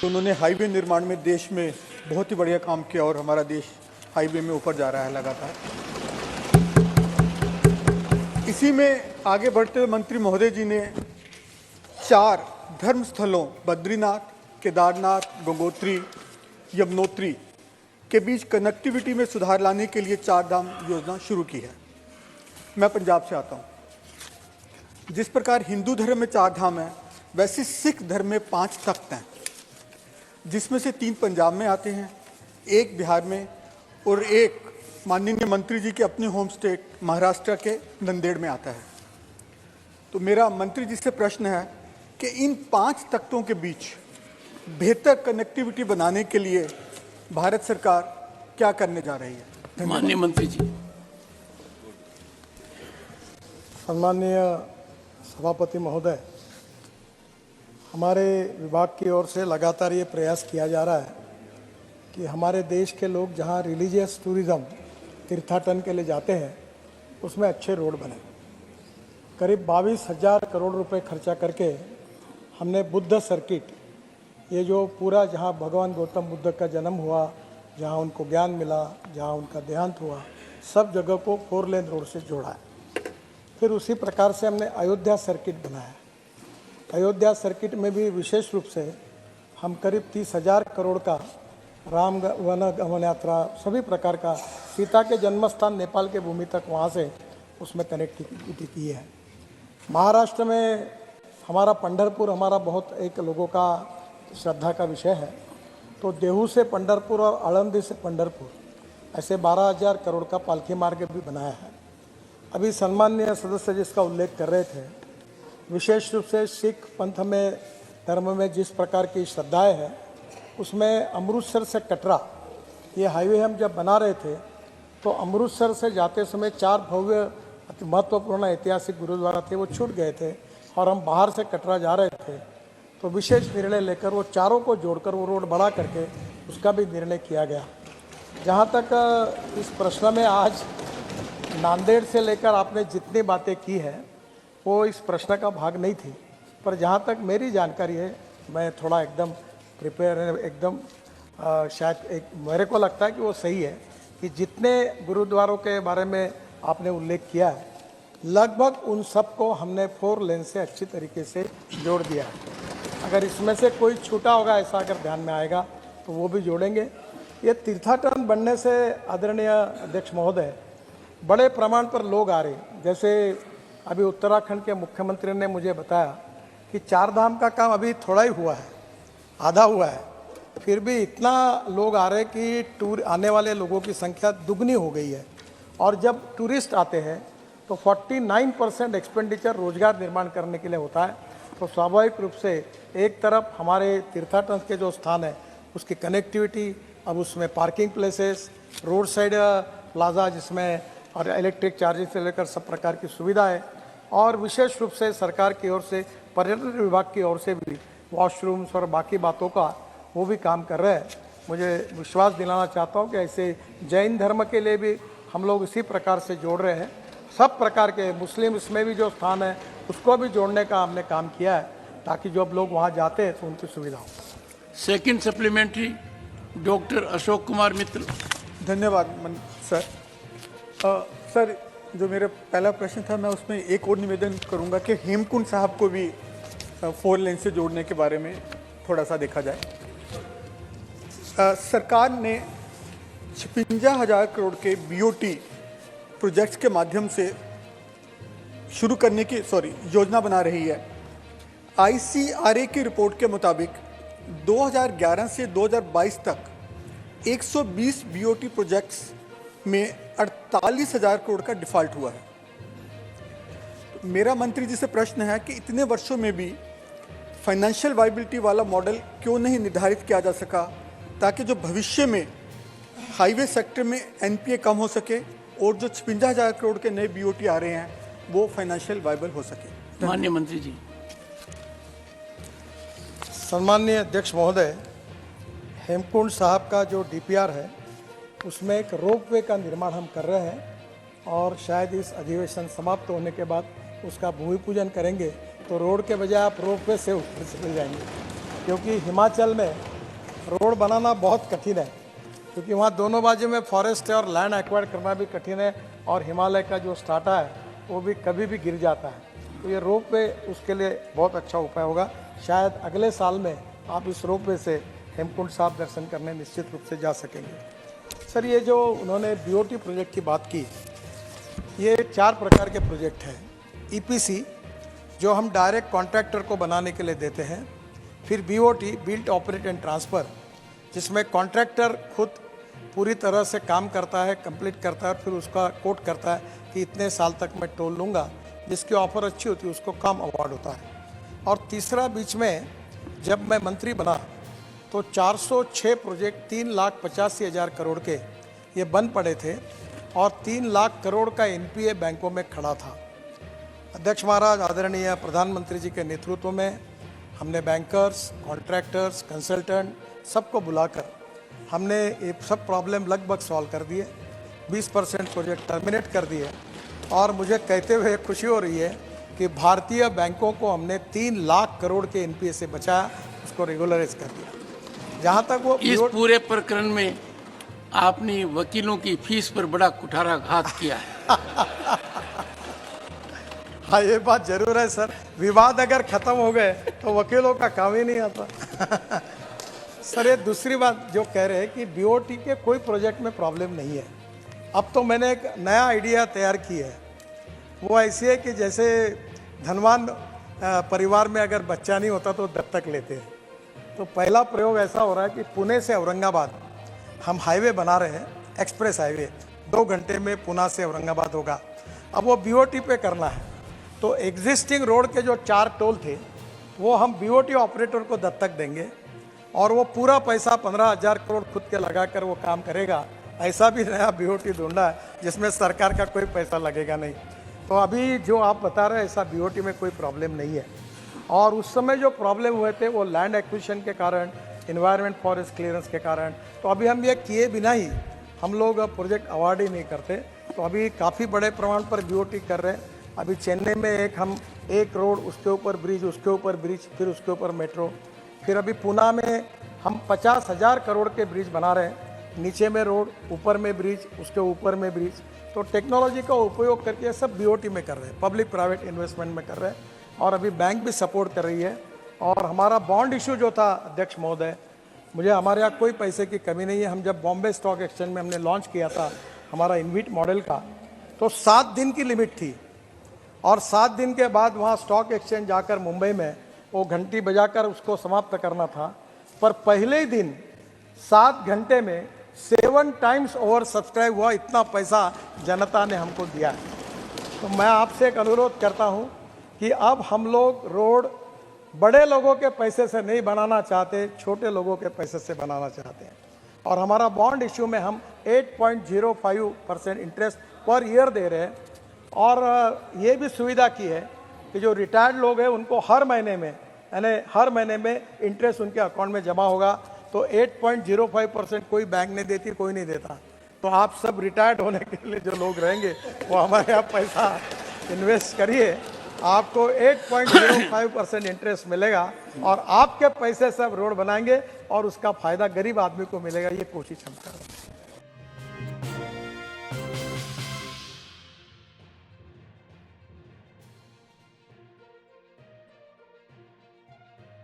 उन्होंने हाईवे निर्माण में देश में बहुत ही बढ़िया काम किया और हमारा देश हाईवे में ऊपर जा रहा है लगातार। इसी में आगे बढ़ते हुए मंत्री महोदय जी ने 4 धर्म स्थलों बद्रीनाथ, केदारनाथ, गंगोत्री, यमुनोत्री के बीच कनेक्टिविटी में सुधार लाने के लिए 4 धाम योजना शुरू की है। मैं पंजाब से आता हूँ। जिस प्रकार हिंदू धर्म में 4 धाम है, वैसे सिख धर्म में 5 तख्त हैं, जिसमें से 3 पंजाब में आते हैं, 1 बिहार में और 1 माननीय मंत्री जी के अपने होम स्टेट महाराष्ट्र के नंदेड़ में आता है। तो मेरा मंत्री जी से प्रश्न है कि इन 5 तख्तों के बीच बेहतर कनेक्टिविटी बनाने के लिए भारत सरकार क्या करने जा रही है? माननीय मंत्री जी। सम्माननीय सभापति महोदय, हमारे विभाग की ओर से लगातार ये प्रयास किया जा रहा है कि हमारे देश के लोग जहाँ रिलीजियस टूरिज़्म तीर्थाटन के लिए जाते हैं उसमें अच्छे रोड बने। करीब 22,000 करोड़ रुपए खर्चा करके हमने बुद्ध सर्किट, ये जो पूरा जहाँ भगवान गौतम बुद्ध का जन्म हुआ, जहाँ उनको ज्ञान मिला, जहाँ उनका देहांत हुआ, सब जगह को 4 लेन रोड से जोड़ा है। फिर उसी प्रकार से हमने अयोध्या सर्किट बनाया है। अयोध्या सर्किट में भी विशेष रूप से हम करीब 30,000 करोड़ का राम वन गमन यात्रा, सभी प्रकार का, सीता के जन्मस्थान नेपाल के भूमि तक वहाँ से उसमें कनेक्टिविटी की है। महाराष्ट्र में हमारा पंढरपुर हमारा बहुत एक लोगों का श्रद्धा का विषय है। तो देहू से पंढरपुर और आळंदी से पंढरपुर ऐसे 12,000 करोड़ का पालकी मार्ग भी बनाया है। अभी सम्माननीय सदस्य जिसका उल्लेख कर रहे थे, विशेष रूप से सिख पंथ में, धर्म में जिस प्रकार की श्रद्धाएं हैं, उसमें अमृतसर से कटरा ये हाईवे हम जब बना रहे थे तो अमृतसर से जाते समय 4 भव्य अति महत्वपूर्ण ऐतिहासिक गुरुद्वारा थे, वो छूट गए थे और हम बाहर से कटरा जा रहे थे। तो विशेष निर्णय लेकर वो चारों को जोड़कर वो रोड बड़ा करके उसका भी निर्णय किया गया। जहाँ तक इस प्रश्न में आज नांदेड़ से लेकर आपने जितनी बातें की है वो इस प्रश्न का भाग नहीं थी, पर जहाँ तक मेरी जानकारी है, मैं थोड़ा एकदम प्रिपेयर, एकदम शायद एक मेरे को लगता है कि वो सही है कि जितने गुरुद्वारों के बारे में आपने उल्लेख किया है, लगभग उन सब को हमने 4 लेन से अच्छी तरीके से जोड़ दिया है। अगर इसमें से कोई छूटा होगा, ऐसा अगर ध्यान में आएगा तो वो भी जोड़ेंगे। ये तीर्थाटन बनने से आदरणीय अध्यक्ष महोदय, बड़े प्रमाण पर लोग आ रहे। जैसे अभी उत्तराखंड के मुख्यमंत्री ने मुझे बताया कि 4 धाम का काम अभी थोड़ा ही हुआ है, आधा हुआ है, फिर भी इतना लोग आ रहे कि टूर आने वाले लोगों की संख्या दुगनी हो गई है। और जब टूरिस्ट आते हैं तो 49% एक्सपेंडिचर रोजगार निर्माण करने के लिए होता है। तो स्वाभाविक रूप से एक तरफ हमारे तीर्थाटन के जो स्थान है उसकी कनेक्टिविटी, अब उसमें parking places, road side plaza जिसमें और इलेक्ट्रिक चार्जिंग से लेकर सब प्रकार की सुविधा है, और विशेष रूप से सरकार की ओर से, पर्यटन विभाग की ओर से भी वॉशरूम्स और बाकी बातों का वो भी काम कर रहे हैं। मुझे विश्वास दिलाना चाहता हूँ कि ऐसे जैन धर्म के लिए भी हम लोग इसी प्रकार से जोड़ रहे हैं। सब प्रकार के मुस्लिम इसमें भी जो स्थान है उसको भी जोड़ने का हमने काम किया है, ताकि जो अब लोग वहाँ जाते हैं तो उनकी सुविधा हो। Second supplementary, doctor Ashok Kumar Mitra. धन्यवाद सर। सर, जो मेरा पहला प्रश्न था, मैं उसमें एक और निवेदन करूंगा कि हेमकुंड साहब को भी 4 लेन से जोड़ने के बारे में थोड़ा सा देखा जाए। सरकार ने 56,000 करोड़ के BOT प्रोजेक्ट्स के माध्यम से शुरू करने की योजना बना रही है। ICRA की रिपोर्ट के मुताबिक 2011 से 2022 तक 120 BOT प्रोजेक्ट्स में 48,000 करोड़ का डिफॉल्ट हुआ है। तो मेरा मंत्री जी से प्रश्न है कि इतने वर्षों में भी फाइनेंशियल वायबिलिटी वाला मॉडल क्यों नहीं निर्धारित किया जा सका, ताकि जो भविष्य में हाईवे सेक्टर में NPA कम हो सके और जो 56,000 करोड़ के नए BOT आ रहे हैं वो फाइनेंशियल वायबल हो सके। माननीय मंत्री जी। सम्माननीय अध्यक्ष महोदय, हेमकुंड साहब का जो DPR है उसमें एक रोपवे का निर्माण हम कर रहे हैं और शायद इस अधिवेशन समाप्त होने के बाद उसका भूमि पूजन करेंगे तो रोड के बजाय आप रोपवे से ऊपर चले जाएंगे, क्योंकि हिमाचल में रोड बनाना बहुत कठिन है, क्योंकि वहाँ दोनों बाजू में फॉरेस्ट है और लैंड एक्वायर करना भी कठिन है, और हिमालय का जो स्टार्टा है वो भी कभी भी गिर जाता है। तो ये रोप वे उसके लिए बहुत अच्छा उपाय होगा। शायद अगले साल में आप इस रोप वे से हेमकुंड साहब दर्शन करने निश्चित रूप से जा सकेंगे। सर, ये जो उन्होंने बीओटी प्रोजेक्ट की बात की, ये 4 प्रकार के प्रोजेक्ट हैं। ईपीसी जो हम डायरेक्ट कॉन्ट्रैक्टर को बनाने के लिए देते हैं, फिर BOT built operate and transfer, जिसमें कॉन्ट्रैक्टर खुद पूरी तरह से काम करता है, कंप्लीट करता है, फिर उसका कोट करता है कि इतने साल तक मैं टोल लूँगा, जिसकी ऑफर अच्छी होती है उसको कम अवार्ड होता है। और तीसरा, बीच में जब मैं मंत्री बना तो 406 प्रोजेक्ट 3,85,000 करोड़ के ये बंद पड़े थे, और 3 लाख करोड़ का एनपीए बैंकों में खड़ा था। अध्यक्ष महाराज, आदरणीय प्रधानमंत्री जी के नेतृत्व में हमने बैंकर्स, कॉन्ट्रैक्टर्स, कंसल्टेंट सबको बुलाकर हमने ये सब प्रॉब्लम लगभग सॉल्व कर दिए। 20% प्रोजेक्ट टर्मिनेट कर दिए, और मुझे कहते हुए खुशी हो रही है कि भारतीय बैंकों को हमने 3 लाख करोड़ के एनपीए से बचाया, उसको रेगुलराइज कर दिया। जहाँ तक वो इस पूरे प्रकरण में आपने वकीलों की फीस पर बड़ा कुठाराघात किया है। हाँ, ये बात जरूर है सर, विवाद अगर खत्म हो गए तो वकीलों का काम ही नहीं आता। सर, ये दूसरी बात जो कह रहे हैं कि बीओटी के कोई प्रोजेक्ट में प्रॉब्लम नहीं है। अब तो मैंने एक नया आइडिया तैयार की है, वो ऐसी है कि जैसे धनवान परिवार में अगर बच्चा नहीं होता तो दत्तक लेते हैं। तो पहला प्रयोग ऐसा हो रहा है कि पुणे से औरंगाबाद हम हाईवे बना रहे हैं, एक्सप्रेस हाईवे, 2 घंटे में पुणे से औरंगाबाद होगा। अब वो बीओटी पे करना है, तो एग्जिस्टिंग रोड के जो 4 टोल थे वो हम बीओटी ऑपरेटर को दत्तक देंगे, और वो पूरा पैसा 15,000 करोड़ खुद के लगाकर वो काम करेगा। ऐसा भी नया बीओटी ढूंढा है जिसमें सरकार का कोई पैसा लगेगा नहीं। तो अभी जो आप बता रहे हैं, ऐसा बीओटी में कोई प्रॉब्लम नहीं है। और उस समय जो प्रॉब्लम हुए थे वो लैंड एक्विजिशन के कारण, इन्वायरमेंट फॉरेस्ट क्लियरेंस के कारण। तो अभी हम ये किए बिना ही हम लोग प्रोजेक्ट अवार्ड ही नहीं करते। तो अभी काफ़ी बड़े प्रमाण पर बीओटी कर रहे हैं। अभी चेन्नई में एक रोड, उसके ऊपर ब्रिज, उसके ऊपर ब्रिज, फिर उसके ऊपर मेट्रो। फिर अभी पुणे में हम 50,000 करोड़ के ब्रिज बना रहे हैं, नीचे में रोड, ऊपर में ब्रिज, उसके ऊपर में ब्रिज। तो टेक्नोलॉजी का उपयोग करके सब बीओटी में कर रहे हैं, पब्लिक प्राइवेट इन्वेस्टमेंट में कर रहे हैं, और अभी बैंक भी सपोर्ट कर रही है। और हमारा बॉन्ड इशू जो था अध्यक्ष महोदय, हमारे यहाँ कोई पैसे की कमी नहीं है। हम जब बॉम्बे स्टॉक एक्सचेंज में हमने लॉन्च किया था हमारा इन्विट मॉडल का, तो 7 दिन की लिमिट थी, और 7 दिन के बाद वहाँ स्टॉक एक्सचेंज जाकर मुंबई में वो घंटी बजाकर उसको समाप्त करना था। पर पहले ही दिन 7 घंटे में 7 टाइम्स ओवर सब्सक्राइब हुआ। इतना पैसा जनता ने हमको दिया है। तो मैं आपसे एक अनुरोध करता हूँ कि अब हम लोग रोड बड़े लोगों के पैसे से नहीं बनाना चाहते, छोटे लोगों के पैसे से बनाना चाहते हैं। और हमारा बॉन्ड इश्यू में हम 8.05% इंटरेस्ट पर ईयर दे रहे हैं। और ये भी सुविधा की है कि जो रिटायर्ड लोग हैं उनको हर महीने में, यानी हर महीने में इंटरेस्ट उनके अकाउंट में जमा होगा। तो 8.05% कोई बैंक नहीं देती, कोई नहीं देता। तो आप सब रिटायर्ड होने के लिए जो लोग रहेंगे वो हमारे यहाँ पैसा इन्वेस्ट करिए, आपको 8.05% इंटरेस्ट मिलेगा, और आपके पैसे सब रोड बनाएंगे और उसका फायदा गरीब आदमी को मिलेगा। ये कोशिश हम कर रहे हैं।